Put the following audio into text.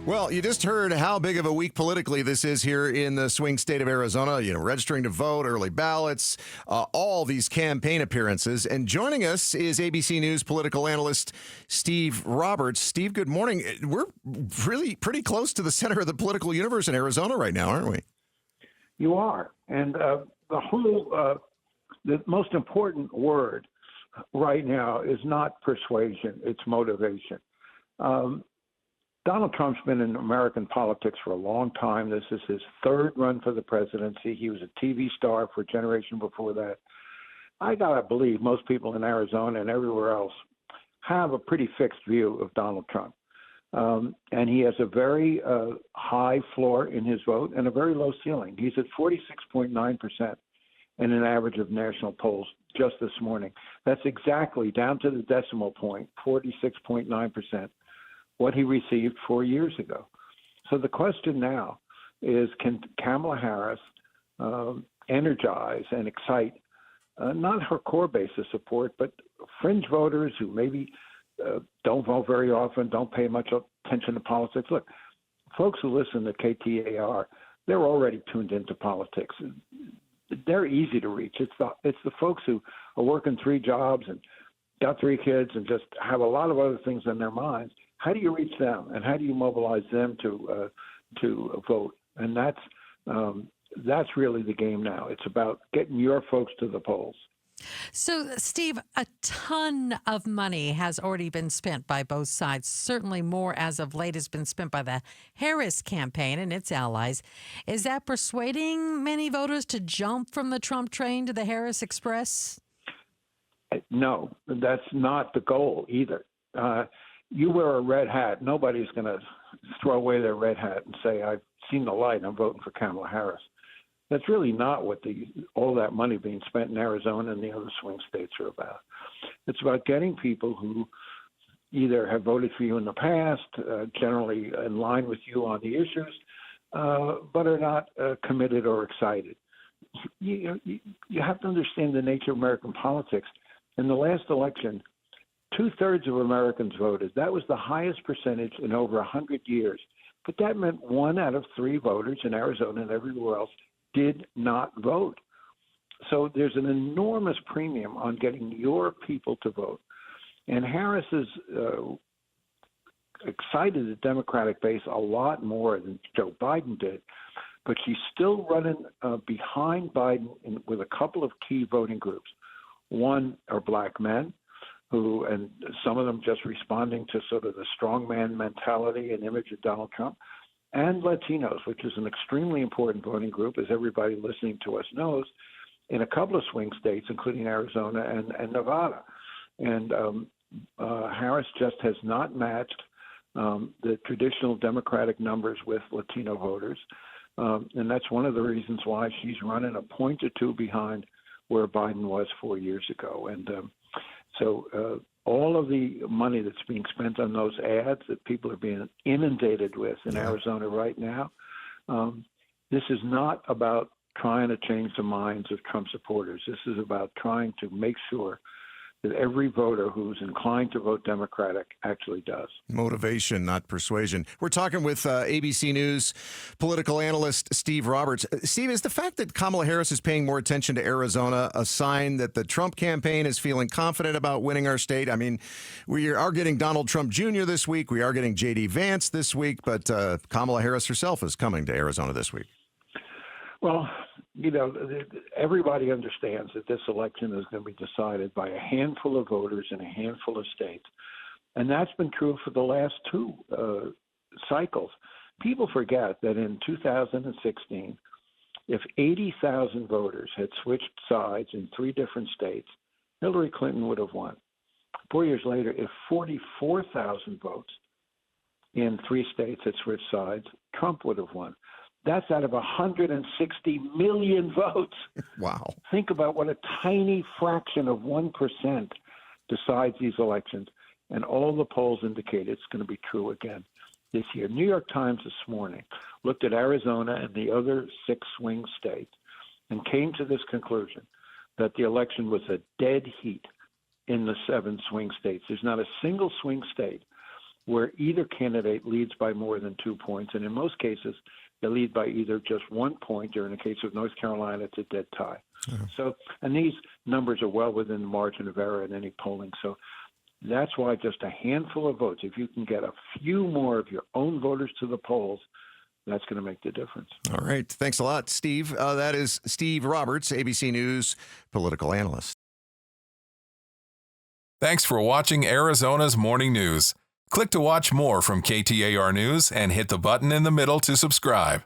Well, you just heard how big of a week politically this is here in the swing state of Arizona. Registering to vote, early ballots, all these campaign appearances. And joining us is ABC News political analyst Steve Roberts. Steve, good morning. We're really pretty close to the center of the political universe in Arizona right now, aren't we? You are. And the most important word right now is not persuasion, it's motivation. Donald Trump's been in American politics for a long time. This is his third run for the presidency. He was a TV star for a generation before that. I got to believe most people in Arizona and everywhere else have a pretty fixed view of Donald Trump. And he has a very high floor in his vote and a very low ceiling. He's at 46.9% in an average of national polls just this morning. That's exactly, down to the decimal point, 46.9%. What he received 4 years ago. So the question now is, can Kamala Harris energize and excite not her core base of support, but fringe voters who maybe don't vote very often, don't pay much attention to politics? Look, folks who listen to KTAR, they're already tuned into politics. They're easy to reach. It's the folks who are working 3 jobs and got 3 kids and just have a lot of other things in their minds. How do you reach them, and how do you mobilize them to vote? And that's really the game now. It's about getting your folks to the polls. So, Steve, a ton of money has already been spent by both sides. Certainly more as of late has been spent by the Harris campaign and its allies. Is that persuading many voters to jump from the Trump train to the Harris Express? No, that's not the goal either. You wear a red hat, nobody's going to throw away their red hat and say, I've seen the light, I'm voting for Kamala Harris. That's really not what all that money being spent in Arizona and the other swing states are about. It's about getting people who either have voted for you in the past, generally in line with you on the issues, but are not committed or excited. You have to understand the nature of American politics. In the last election, 2/3 of Americans voted. That was the highest percentage in over 100 years. But that meant 1 out of 3 voters in Arizona and everywhere else did not vote. So there's an enormous premium on getting your people to vote. And Harris has excited the Democratic base a lot more than Joe Biden did. But she's still running behind Biden with a couple of key voting groups. One are black men, and some of them just responding to sort of the strongman mentality and image of Donald Trump, and Latinos, which is an extremely important voting group, as everybody listening to us knows, in a couple of swing states, including Arizona and Nevada. And Harris just has not matched the traditional Democratic numbers with Latino voters. And that's one of the reasons why she's running a point or 2 behind where Biden was 4 years ago. And so all of the money that's being spent on those ads that people are being inundated with in Arizona right now, this is not about trying to change the minds of Trump supporters. This is about trying to make sure that every voter who's inclined to vote Democratic actually does. Motivation, not persuasion. We're talking with ABC News political analyst Steve Roberts. Steve, is the fact that Kamala Harris is paying more attention to Arizona a sign that the Trump campaign is feeling confident about winning our state? I mean, we are getting Donald Trump Jr. this week. We are getting J.D. Vance this week, but Kamala Harris herself is coming to Arizona this week. Well, everybody understands that this election is going to be decided by a handful of voters in a handful of states. And that's been true for the last 2 cycles. People forget that in 2016, if 80,000 voters had switched sides in 3 different states, Hillary Clinton would have won. 4 years later, if 44,000 votes in 3 states had switched sides, Trump would have won. That's out of 160 million votes. Wow. Think about what a tiny fraction of 1% decides these elections. And all the polls indicate it's going to be true again this year. New York Times this morning looked at Arizona and the other 6 swing states and came to this conclusion that the election was a dead heat in the 7 swing states. There's not a single swing state where either candidate leads by more than 2 points, and in most cases, they lead by either just 1 point, or in the case of North Carolina, it's a dead tie. So, and these numbers are well within the margin of error in any polling. So that's why just a handful of votes, if you can get a few more of your own voters to the polls, that's going to make the difference. All right. Thanks a lot, Steve. That is Steve Roberts, ABC News political analyst. Thanks for watching Arizona's Morning News. Click to watch more from KTAR News and hit the button in the middle to subscribe.